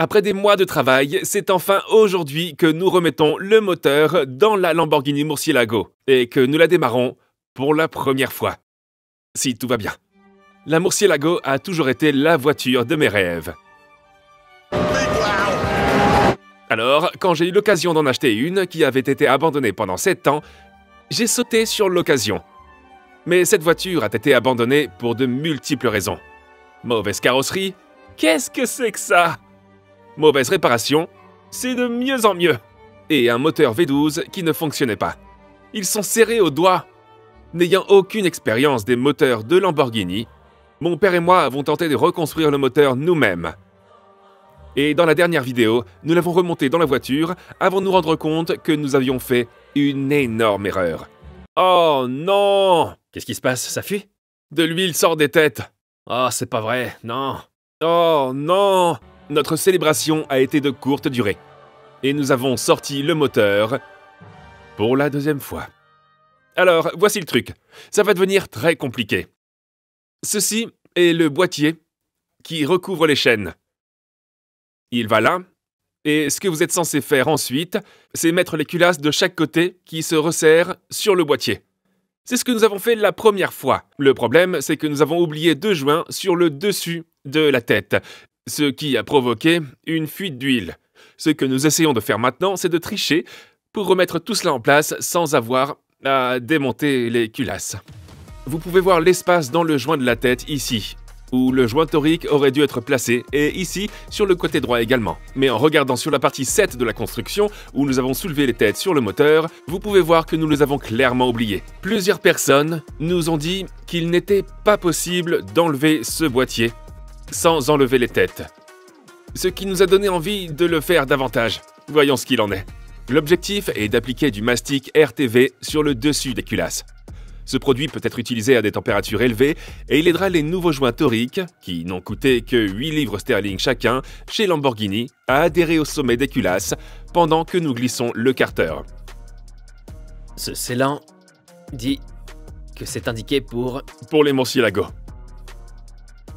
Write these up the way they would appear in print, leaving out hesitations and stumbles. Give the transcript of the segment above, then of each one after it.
Après des mois de travail, c'est enfin aujourd'hui que nous remettons le moteur dans la Lamborghini Murciélago et que nous la démarrons pour la première fois. Si tout va bien. La Murciélago a toujours été la voiture de mes rêves. Alors, quand j'ai eu l'occasion d'en acheter une qui avait été abandonnée pendant 7 ans, j'ai sauté sur l'occasion. Mais cette voiture a été abandonnée pour de multiples raisons. Mauvaise carrosserie, qu'est-ce que c'est que ça? Mauvaise réparation, c'est de mieux en mieux. Et un moteur V12 qui ne fonctionnait pas. Ils sont serrés au doigt. N'ayant aucune expérience des moteurs de Lamborghini, mon père et moi avons tenté de reconstruire le moteur nous-mêmes. Et dans la dernière vidéo, nous l'avons remonté dans la voiture avant de nous rendre compte que nous avions fait une énorme erreur. Oh non! Qu'est-ce qui se passe? Ça fuit? De l'huile sort des têtes. Oh, c'est pas vrai, non. Oh non! Notre célébration a été de courte durée. Et nous avons sorti le moteur pour la deuxième fois. Alors, voici le truc. Ça va devenir très compliqué. Ceci est le boîtier qui recouvre les chaînes. Il va là, et ce que vous êtes censé faire ensuite, c'est mettre les culasses de chaque côté qui se resserrent sur le boîtier. C'est ce que nous avons fait la première fois. Le problème, c'est que nous avons oublié 2 joints sur le dessus de la tête, ce qui a provoqué une fuite d'huile. Ce que nous essayons de faire maintenant, c'est de tricher pour remettre tout cela en place sans avoir à démonter les culasses. Vous pouvez voir l'espace dans le joint de la tête ici, où le joint torique aurait dû être placé, et ici, sur le côté droit également. Mais en regardant sur la partie 7 de la construction, où nous avons soulevé les têtes sur le moteur, vous pouvez voir que nous les avons clairement oubliés. Plusieurs personnes nous ont dit qu'il n'était pas possible d'enlever ce boîtier sans enlever les têtes. Ce qui nous a donné envie de le faire davantage. Voyons ce qu'il en est. L'objectif est d'appliquer du mastic RTV sur le dessus des culasses. Ce produit peut être utilisé à des températures élevées et il aidera les nouveaux joints toriques, qui n'ont coûté que 8 livres sterling chacun, chez Lamborghini, à adhérer au sommet des culasses pendant que nous glissons le carter. Ce scellant dit que c'est indiqué pour les Murciélago.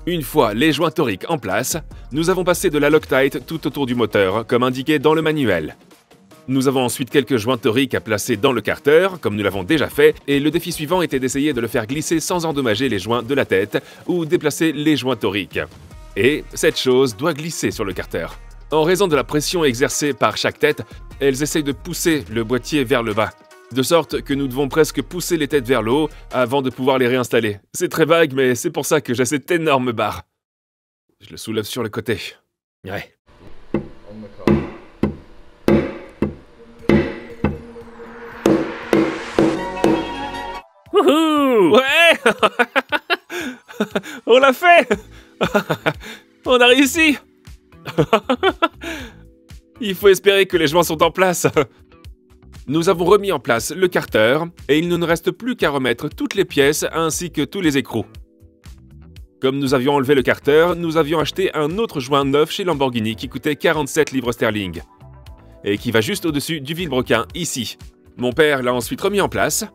Une fois les joints toriques en place, nous avons passé de la Loctite tout autour du moteur, comme indiqué dans le manuel. Nous avons ensuite quelques joints toriques à placer dans le carter, comme nous l'avons déjà fait, et le défi suivant était d'essayer de le faire glisser sans endommager les joints de la tête ou déplacer les joints toriques. Et cette chose doit glisser sur le carter. En raison de la pression exercée par chaque tête, elles essayent de pousser le boîtier vers le bas, de sorte que nous devons presque pousser les têtes vers le haut avant de pouvoir les réinstaller. C'est très vague, mais c'est pour ça que j'ai cette énorme barre. Je le soulève sur le côté. Ouais. Wouhou! Ouais! On l'a fait! On a réussi! Il faut espérer que les joints sont en place. Nous avons remis en place le carter et il ne nous reste plus qu'à remettre toutes les pièces ainsi que tous les écrous. Comme nous avions enlevé le carter, nous avions acheté un autre joint neuf chez Lamborghini qui coûtait 47 livres sterling et qui va juste au-dessus du vilebrequin ici. Mon père l'a ensuite remis en place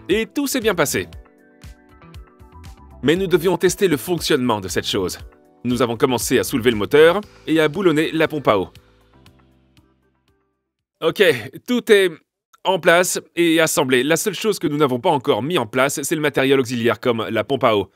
et tout s'est bien passé. Mais nous devions tester le fonctionnement de cette chose. Nous avons commencé à soulever le moteur et à boulonner la pompe à eau. Ok, tout est en place et assemblé. La seule chose que nous n'avons pas encore mis en place, c'est le matériel auxiliaire comme la pompe à eau,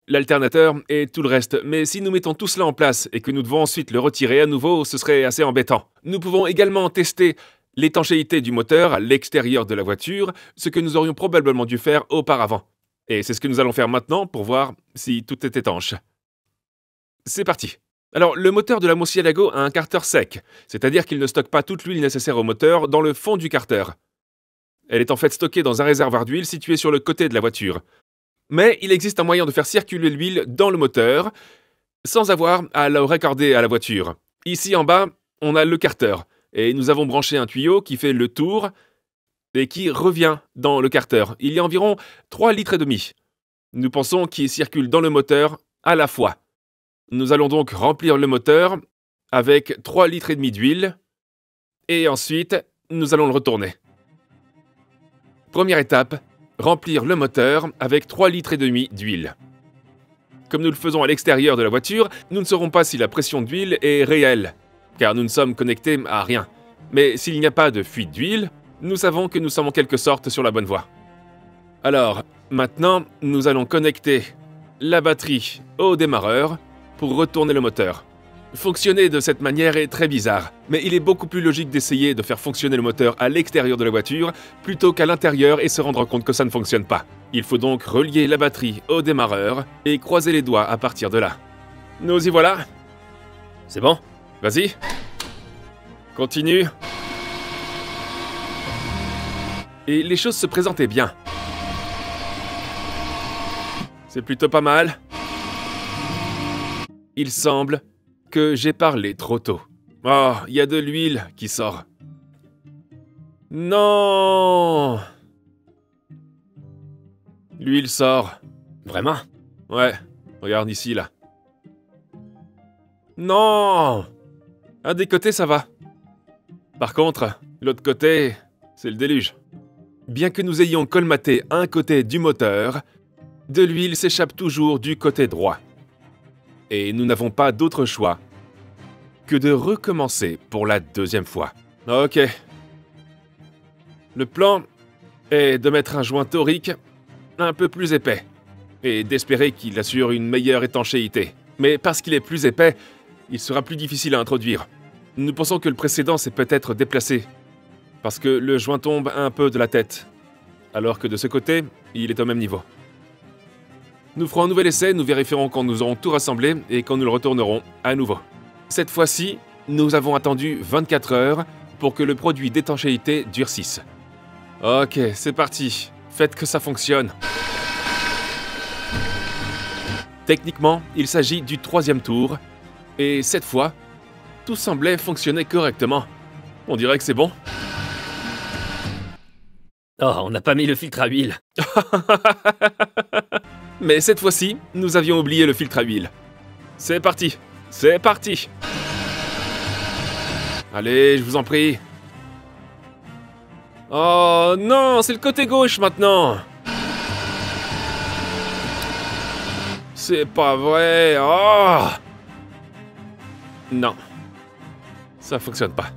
l'alternateur et tout le reste. Mais si nous mettons tout cela en place et que nous devons ensuite le retirer à nouveau, ce serait assez embêtant. Nous pouvons également tester l'étanchéité du moteur à l'extérieur de la voiture, ce que nous aurions probablement dû faire auparavant. Et c'est ce que nous allons faire maintenant pour voir si tout est étanche. C'est parti. Alors, le moteur de la Murciélago a un carter sec, c'est-à-dire qu'il ne stocke pas toute l'huile nécessaire au moteur dans le fond du carter. Elle est en fait stockée dans un réservoir d'huile situé sur le côté de la voiture. Mais il existe un moyen de faire circuler l'huile dans le moteur sans avoir à la raccorder à la voiture. Ici en bas, on a le carter et nous avons branché un tuyau qui fait le tour et qui revient dans le carter. Il y a environ 3,5 litres. Nous pensons qu'il circule dans le moteur à la fois. Nous allons donc remplir le moteur avec 3,5 litres d'huile et ensuite, nous allons le retourner. Première étape, remplir le moteur avec 3,5 litres d'huile. Comme nous le faisons à l'extérieur de la voiture, nous ne saurons pas si la pression d'huile est réelle, car nous ne sommes connectés à rien. Mais s'il n'y a pas de fuite d'huile, nous savons que nous sommes en quelque sorte sur la bonne voie. Alors, maintenant, nous allons connecter la batterie au démarreur pour retourner le moteur. Fonctionner de cette manière est très bizarre, mais il est beaucoup plus logique d'essayer de faire fonctionner le moteur à l'extérieur de la voiture plutôt qu'à l'intérieur et se rendre compte que ça ne fonctionne pas. Il faut donc relier la batterie au démarreur et croiser les doigts à partir de là. Nous y voilà. C'est bon? Vas-y. Continue. Et les choses se présentaient bien. C'est plutôt pas mal. Il semble que j'ai parlé trop tôt. Oh, il y a de l'huile qui sort. Non! L'huile sort. Vraiment? Ouais, regarde ici, là. Non! Un des côtés, ça va. Par contre, l'autre côté, c'est le déluge. Bien que nous ayons colmaté un côté du moteur, de l'huile s'échappe toujours du côté droit. Et nous n'avons pas d'autre choix que de recommencer pour la deuxième fois. Ok. Le plan est de mettre un joint torique un peu plus épais et d'espérer qu'il assure une meilleure étanchéité. Mais parce qu'il est plus épais, il sera plus difficile à introduire. Nous pensons que le précédent s'est peut-être déplacé parce que le joint tombe un peu de la tête, alors que de ce côté, il est au même niveau. Nous ferons un nouvel essai, nous vérifierons quand nous aurons tout rassemblé et quand nous le retournerons à nouveau. Cette fois-ci, nous avons attendu 24 heures pour que le produit d'étanchéité durcisse. Ok, c'est parti. Faites que ça fonctionne. Techniquement, il s'agit du 3e tour, et cette fois, tout semblait fonctionner correctement. On dirait que c'est bon. Oh, on n'a pas mis le filtre à huile. Mais cette fois-ci, nous avions oublié le filtre à huile. C'est parti. C'est parti. Allez, je vous en prie. Oh non, c'est le côté gauche maintenant. C'est pas vrai. Oh non. Ça fonctionne pas.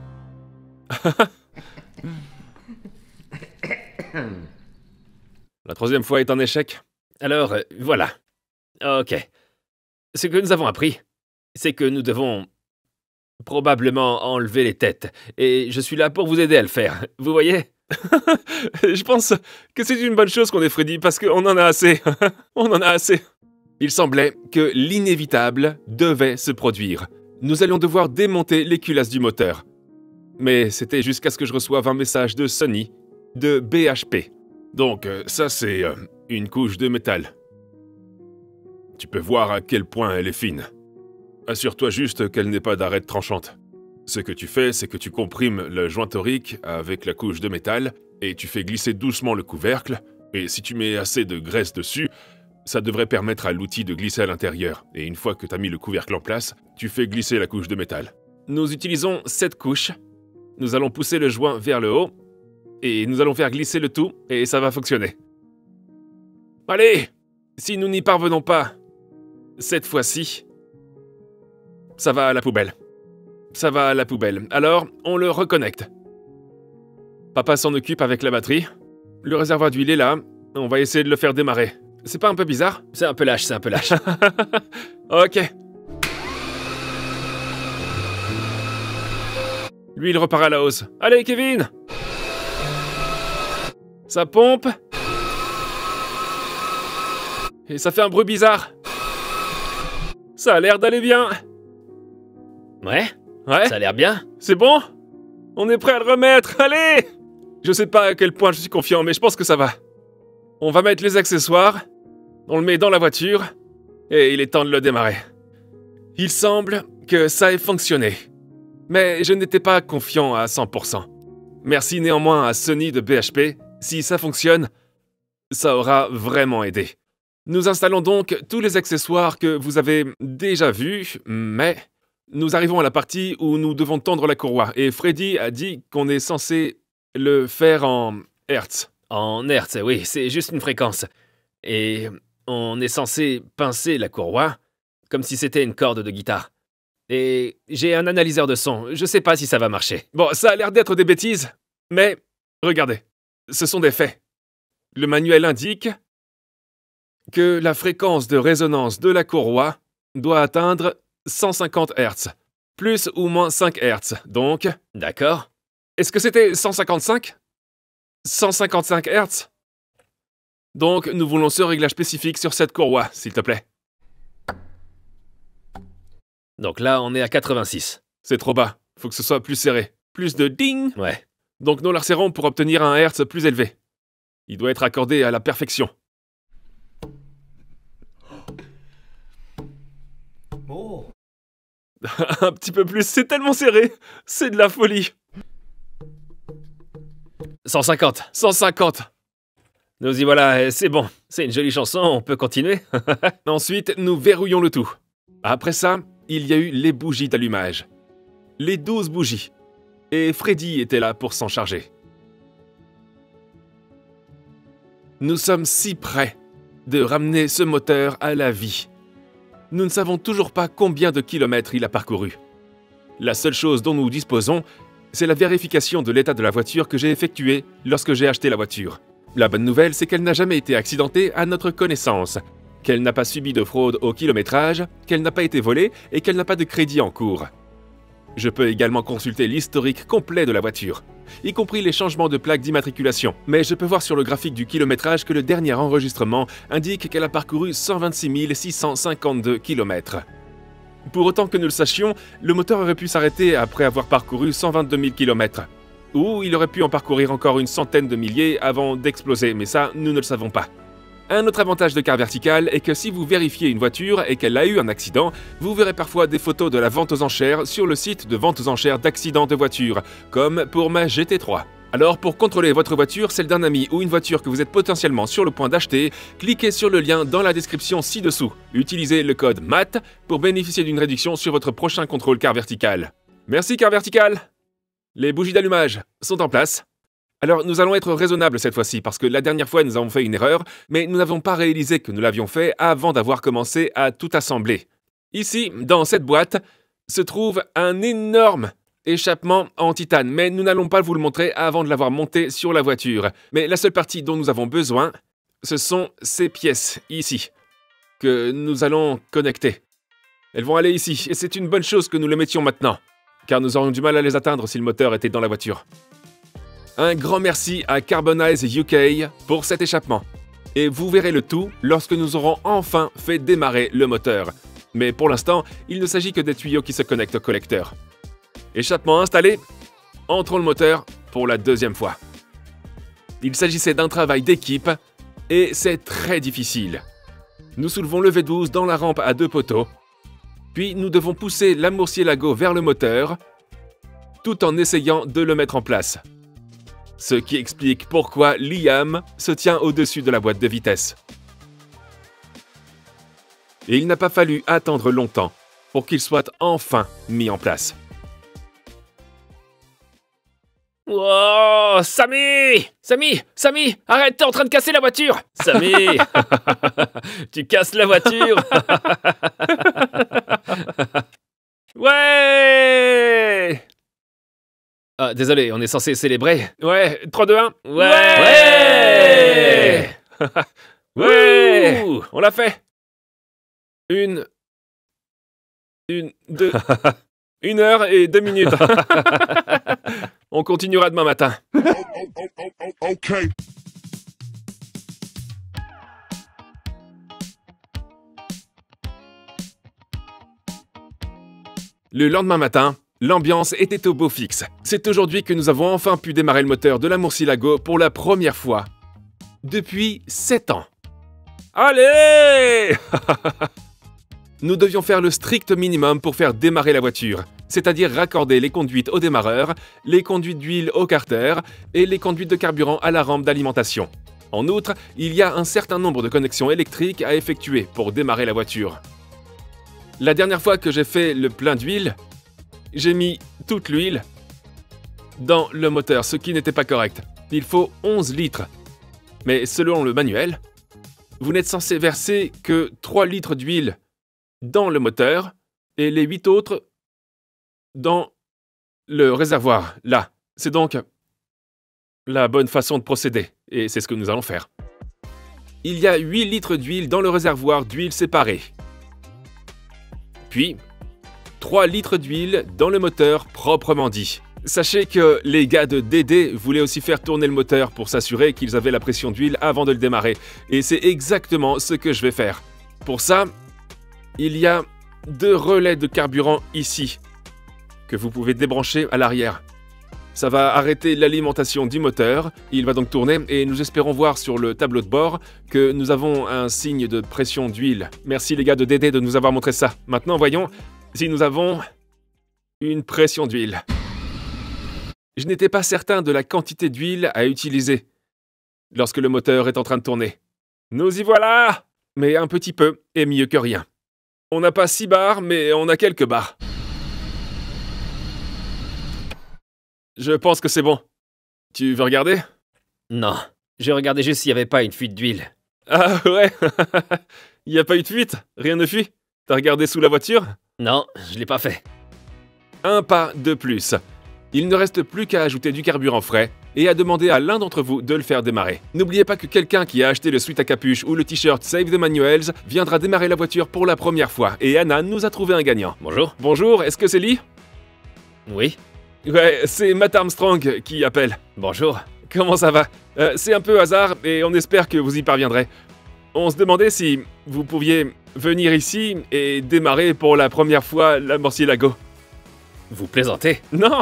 La 3e fois est un échec. Alors, voilà. Ok. Ce que nous avons appris, c'est que nous devons probablement enlever les têtes. Et je suis là pour vous aider à le faire. Vous voyez? Je pense que c'est une bonne chose qu'on ait Freddy, parce qu'on en a assez. On en a assez. Il semblait que l'inévitable devait se produire. Nous allions devoir démonter les culasses du moteur. Mais c'était jusqu'à ce que je reçoive un message de Sony, de BHP. Donc, ça c'est une couche de métal. Tu peux voir à quel point elle est fine. Assure-toi juste qu'elle n'ait pas d'arête tranchante. Ce que tu fais, c'est que tu comprimes le joint torique avec la couche de métal et tu fais glisser doucement le couvercle, et si tu mets assez de graisse dessus, ça devrait permettre à l'outil de glisser à l'intérieur, et une fois que tu as mis le couvercle en place, tu fais glisser la couche de métal. Nous utilisons cette couche. Nous allons pousser le joint vers le haut, et nous allons faire glisser le tout, et ça va fonctionner. Allez! Si nous n'y parvenons pas, cette fois-ci, ça va à la poubelle. Ça va à la poubelle. Alors, on le reconnecte. Papa s'en occupe avec la batterie. Le réservoir d'huile est là. On va essayer de le faire démarrer. C'est pas un peu bizarre? C'est un peu lâche, c'est un peu lâche. Ok. L'huile repart à la hausse. Allez, Kevin! Ça pompe. Et ça fait un bruit bizarre. Ça a l'air d'aller bien. Ouais? Ouais? Ça a l'air bien. C'est bon? On est prêt à le remettre, allez! Je sais pas à quel point je suis confiant, mais je pense que ça va. On va mettre les accessoires, on le met dans la voiture, et il est temps de le démarrer. Il semble que ça ait fonctionné. Mais je n'étais pas confiant à 100%. Merci néanmoins à Sony de BHP. Si ça fonctionne, ça aura vraiment aidé. Nous installons donc tous les accessoires que vous avez déjà vus, mais nous arrivons à la partie où nous devons tendre la courroie, et Freddy a dit qu'on est censé le faire en Hertz. En hertz, oui, c'est juste une fréquence. Et on est censé pincer la courroie, comme si c'était une corde de guitare. Et j'ai un analyseur de son, je sais pas si ça va marcher. Bon, ça a l'air d'être des bêtises, mais regardez, ce sont des faits. Le manuel indique que la fréquence de résonance de la courroie doit atteindre 150 Hz, plus ou moins 5 Hz, donc... D'accord. Est-ce que c'était 155 155 Hz? Donc, nous voulons ce réglage spécifique sur cette courroie, s'il te plaît. Donc là, on est à 86. C'est trop bas, faut que ce soit plus serré. Plus de ding. Ouais. Donc nous la serrons pour obtenir un Hertz plus élevé. Il doit être accordé à la perfection. Oh. Un petit peu plus, c'est tellement serré. C'est de la folie. 150. 150. Nous y voilà, c'est bon. C'est une jolie chanson, on peut continuer. Ensuite, nous verrouillons le tout. Après ça, il y a eu les bougies d'allumage. Les 12 bougies. Et Freddy était là pour s'en charger. Nous sommes si près de ramener ce moteur à la vie. Nous ne savons toujours pas combien de kilomètres il a parcouru. La seule chose dont nous disposons, c'est la vérification de l'état de la voiture que j'ai effectuée lorsque j'ai acheté la voiture. La bonne nouvelle, c'est qu'elle n'a jamais été accidentée à notre connaissance, qu'elle n'a pas subi de fraude au kilométrage, qu'elle n'a pas été volée et qu'elle n'a pas de crédit en cours. Je peux également consulter l'historique complet de la voiture, y compris les changements de plaque d'immatriculation. Mais je peux voir sur le graphique du kilométrage que le dernier enregistrement indique qu'elle a parcouru 126 652 km. Pour autant que nous le sachions, le moteur aurait pu s'arrêter après avoir parcouru 122 000 km. Ou il aurait pu en parcourir encore une centaine de milliers avant d'exploser, mais ça, nous ne le savons pas. Un autre avantage de Car Vertical est que si vous vérifiez une voiture et qu'elle a eu un accident, vous verrez parfois des photos de la vente aux enchères sur le site de vente aux enchères d'accidents de voitures, comme pour ma GT3. Alors pour contrôler votre voiture, celle d'un ami ou une voiture que vous êtes potentiellement sur le point d'acheter, cliquez sur le lien dans la description ci-dessous. Utilisez le code MAT pour bénéficier d'une réduction sur votre prochain contrôle Car Vertical. Merci Car Vertical! Les bougies d'allumage sont en place. Alors, nous allons être raisonnables cette fois-ci, parce que la dernière fois, nous avons fait une erreur, mais nous n'avons pas réalisé que nous l'avions fait avant d'avoir commencé à tout assembler. Ici, dans cette boîte, se trouve un énorme échappement en titane, mais nous n'allons pas vous le montrer avant de l'avoir monté sur la voiture. Mais la seule partie dont nous avons besoin, ce sont ces pièces, ici, que nous allons connecter. Elles vont aller ici, et c'est une bonne chose que nous les mettions maintenant, car nous aurions du mal à les atteindre si le moteur était dans la voiture. Un grand merci à Carbonize UK pour cet échappement. Et vous verrez le tout lorsque nous aurons enfin fait démarrer le moteur. Mais pour l'instant, il ne s'agit que des tuyaux qui se connectent au collecteur. Échappement installé, entrons le moteur pour la deuxième fois. Il s'agissait d'un travail d'équipe et c'est très difficile. Nous soulevons le V12 dans la rampe à 2 poteaux, puis nous devons pousser l'amorcier-lago vers le moteur tout en essayant de le mettre en place. Ce qui explique pourquoi Liam se tient au-dessus de la boîte de vitesse. Et il n'a pas fallu attendre longtemps pour qu'il soit enfin mis en place. Wow, Samy! Samy! Arrête, t'es en train de casser la voiture! Samy! Tu casses la voiture! Ouais! Ah, désolé, on est censé célébrer. Ouais, 3, 2, 1. Ouais! Ouais! Ouh! On l'a fait! 2... 1 heure et 2 minutes. On continuera demain matin. Okay. Le lendemain matin, l'ambiance était au beau fixe. C'est aujourd'hui que nous avons enfin pu démarrer le moteur de la Murcielago pour la première fois. Depuis 7 ans. Allez! Nous devions faire le strict minimum pour faire démarrer la voiture, c'est-à-dire raccorder les conduites au démarreur, les conduites d'huile au carter et les conduites de carburant à la rampe d'alimentation. En outre, il y a un certain nombre de connexions électriques à effectuer pour démarrer la voiture. La dernière fois que j'ai fait le plein d'huile, j'ai mis toute l'huile dans le moteur, ce qui n'était pas correct. Il faut 11 litres. Mais selon le manuel, vous n'êtes censé verser que 3 litres d'huile dans le moteur et les 8 autres dans le réservoir, là. C'est donc la bonne façon de procéder, et c'est ce que nous allons faire. Il y a 8 litres d'huile dans le réservoir d'huile séparée. Puis, 3 litres d'huile dans le moteur proprement dit. Sachez que les gars de DD voulaient aussi faire tourner le moteur pour s'assurer qu'ils avaient la pression d'huile avant de le démarrer, et c'est exactement ce que je vais faire. Pour ça, il y a 2 relais de carburant ici, que vous pouvez débrancher à l'arrière. Ça va arrêter l'alimentation du moteur, il va donc tourner et nous espérons voir sur le tableau de bord que nous avons un signe de pression d'huile. Merci les gars de DD de nous avoir montré ça. Maintenant voyons si nous avons une pression d'huile. Je n'étais pas certain de la quantité d'huile à utiliser lorsque le moteur est en train de tourner. Nous y voilà! Mais un petit peu est mieux que rien. On n'a pas 6 bars, mais on a quelques bars. Je pense que c'est bon. Tu veux regarder? Non, j'ai regardé juste s'il n'y avait pas une fuite d'huile. Ah ouais. Il n'y a pas eu de fuite? Rien ne fuit? T'as regardé sous la voiture? Non, je l'ai pas fait. Un pas de plus. Il ne reste plus qu'à ajouter du carburant frais et à demander à l'un d'entre vous de le faire démarrer. N'oubliez pas que quelqu'un qui a acheté le sweat à capuche ou le t-shirt Save the Manuals viendra démarrer la voiture pour la première fois et Anna nous a trouvé un gagnant. Bonjour. Bonjour, est-ce que c'est Lee? Oui. Ouais, c'est Matt Armstrong qui appelle. Bonjour. Comment ça va? C'est un peu hasard et on espère que vous y parviendrez. On se demandait si vous pouviez venir ici et démarrer pour la première fois la Murcielago. Vous plaisantez? Non.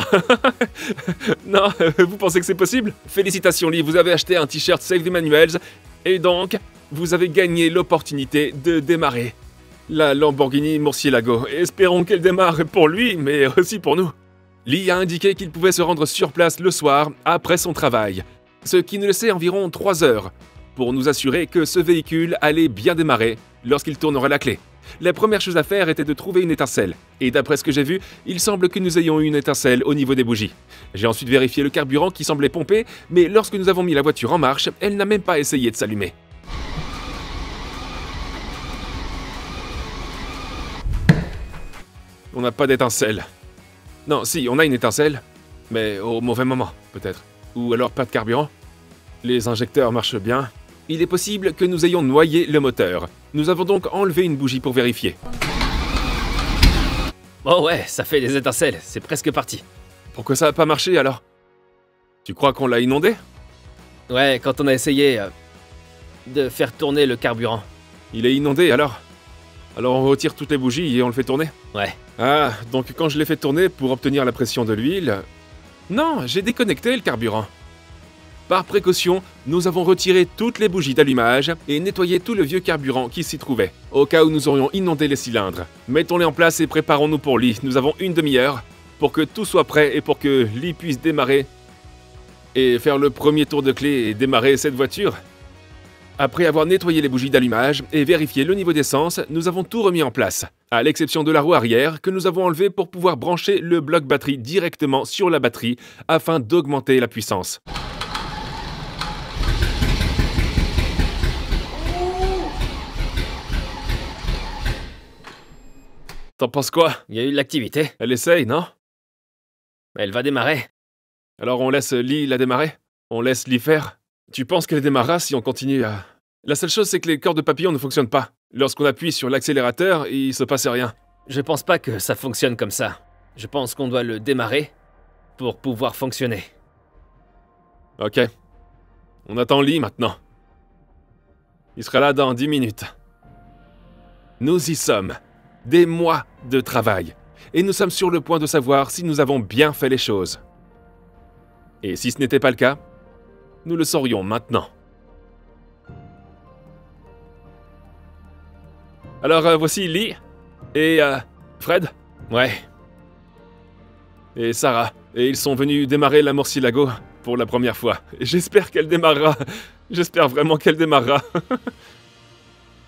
Non, vous pensez que c'est possible? Félicitations Lee, vous avez acheté un t-shirt Save the Manuals et donc vous avez gagné l'opportunité de démarrer la Lamborghini Murcielago. Espérons qu'elle démarre pour lui, mais aussi pour nous. Lee a indiqué qu'il pouvait se rendre sur place le soir après son travail, ce qui nous laissait environ 3 heures, pour nous assurer que ce véhicule allait bien démarrer lorsqu'il tournerait la clé. La première chose à faire était de trouver une étincelle, et d'après ce que j'ai vu, il semble que nous ayons eu une étincelle au niveau des bougies. J'ai ensuite vérifié le carburant qui semblait pomper, mais lorsque nous avons mis la voiture en marche, elle n'a même pas essayé de s'allumer. On n'a pas d'étincelle. Non, si, on a une étincelle, mais au mauvais moment, peut-être. Ou alors pas de carburant. Les injecteurs marchent bien. Il est possible que nous ayons noyé le moteur. Nous avons donc enlevé une bougie pour vérifier. Oh ouais, ça fait des étincelles, c'est presque parti. Pourquoi ça n'a pas marché alors? Tu crois qu'on l'a inondé? Ouais, quand on a essayé de faire tourner le carburant. Il est inondé alors? Alors on retire toutes les bougies et on le fait tourner? Ouais. Ah, donc quand je l'ai fait tourner pour obtenir la pression de l'huile... Non, j'ai déconnecté le carburant. Par précaution, nous avons retiré toutes les bougies d'allumage et nettoyé tout le vieux carburant qui s'y trouvait, au cas où nous aurions inondé les cylindres. Mettons-les en place et préparons-nous pour Lee. Nous avons une demi-heure pour que tout soit prêt et pour que Lee puisse démarrer et faire le premier tour de clé et démarrer cette voiture. Après avoir nettoyé les bougies d'allumage et vérifié le niveau d'essence, nous avons tout remis en place, à l'exception de la roue arrière que nous avons enlevée pour pouvoir brancher le bloc batterie directement sur la batterie afin d'augmenter la puissance. T'en penses quoi? Il y a eu de l'activité. Elle essaye, non? Elle va démarrer. Alors on laisse Lee la démarrer? On laisse Lee faire? Tu penses qu'elle démarrera si on continue à... La seule chose, c'est que les cordes de papillon ne fonctionnent pas. Lorsqu'on appuie sur l'accélérateur, il se passe rien. Je pense pas que ça fonctionne comme ça. Je pense qu'on doit le démarrer pour pouvoir fonctionner. Ok. On attend Lee maintenant. Il sera là dans 10 minutes. Nous y sommes. Des mois de travail. Et nous sommes sur le point de savoir si nous avons bien fait les choses. Et si ce n'était pas le cas, nous le saurions maintenant. Alors voici Lee et Fred. Ouais. Et Sarah. Et ils sont venus démarrer la Murcielago pour la première fois. Et j'espère qu'elle démarrera. J'espère vraiment qu'elle démarrera.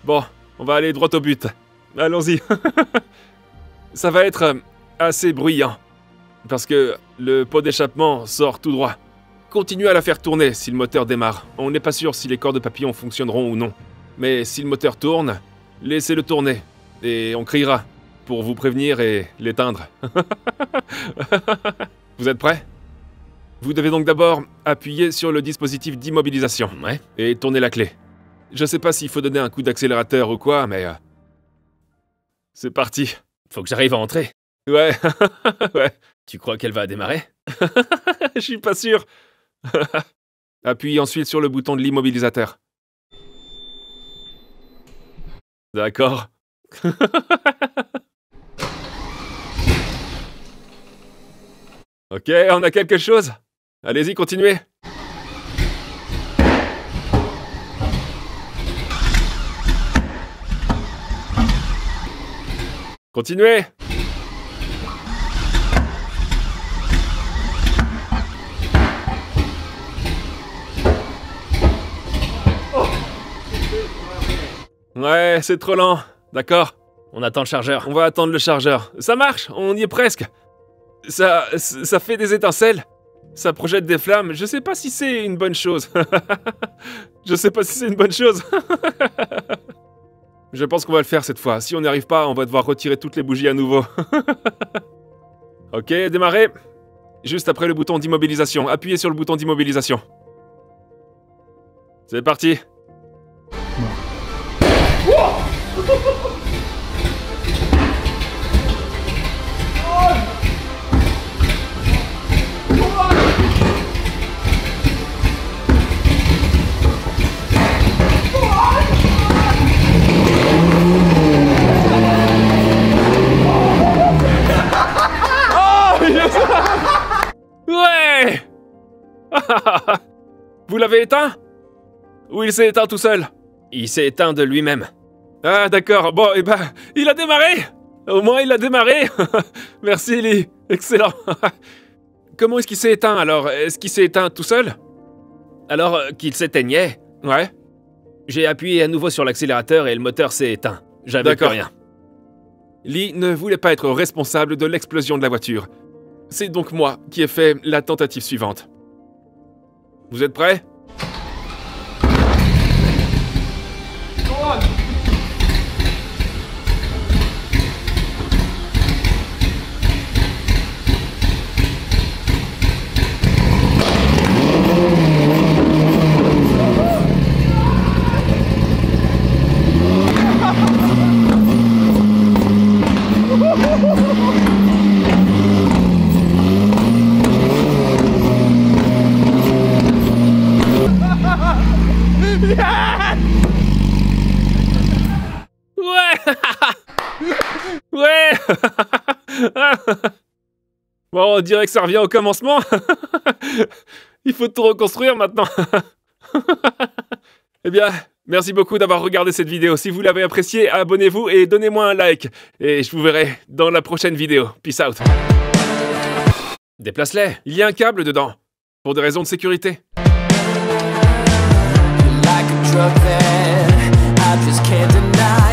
Bon, on va aller droit au but. Allons-y. Ça va être assez bruyant. Parce que le pot d'échappement sort tout droit. Continuez à la faire tourner si le moteur démarre. On n'est pas sûr si les cordes de papillon fonctionneront ou non. Mais si le moteur tourne, laissez-le tourner. Et on criera pour vous prévenir et l'éteindre. Vous êtes prêts? Vous devez donc d'abord appuyer sur le dispositif d'immobilisation. Ouais. Et tourner la clé. Je sais pas s'il faut donner un coup d'accélérateur ou quoi, mais... c'est parti. Faut que j'arrive à entrer. Ouais, ouais. Tu crois qu'elle va démarrer? Je suis pas sûr. Appuie ensuite sur le bouton de l'immobilisateur. D'accord. Ok, on a quelque chose. Allez-y, continuez. Continuez. Ouais, c'est trop lent. D'accord. On attend le chargeur. On va attendre le chargeur. Ça marche, on y est presque. Ça fait des étincelles. Ça projette des flammes. Je sais pas si c'est une bonne chose. Je sais pas si c'est une bonne chose. Je pense qu'on va le faire cette fois. Si on n'y arrive pas, on va devoir retirer toutes les bougies à nouveau. Ok, démarrez. Juste après le bouton d'immobilisation. Appuyez sur le bouton d'immobilisation. C'est parti. Ouais. Vous l'avez éteint? Ou il s'est éteint tout seul? Il s'est éteint de lui-même. Ah d'accord, bon, et ben, il a démarré. Au moins il a démarré. Merci Lee, excellent. Comment est-ce qu'il s'est éteint alors? Est-ce qu'il s'est éteint tout seul? Alors qu'il s'éteignait, Ouais. j'ai appuyé à nouveau sur l'accélérateur et le moteur s'est éteint. J'avais plus D'accord. rien. Lee ne voulait pas être responsable de l'explosion de la voiture. C'est donc moi qui ai fait la tentative suivante. Vous êtes prêts? Ouais. Ouais. Bon, on dirait que ça revient au commencement. Il faut tout reconstruire maintenant. Eh bien, merci beaucoup d'avoir regardé cette vidéo. Si vous l'avez appréciée, abonnez-vous et donnez-moi un like. Et je vous verrai dans la prochaine vidéo. Peace out. Déplace-les. Il y a un câble dedans, pour des raisons de sécurité. like a drug that I just can't deny.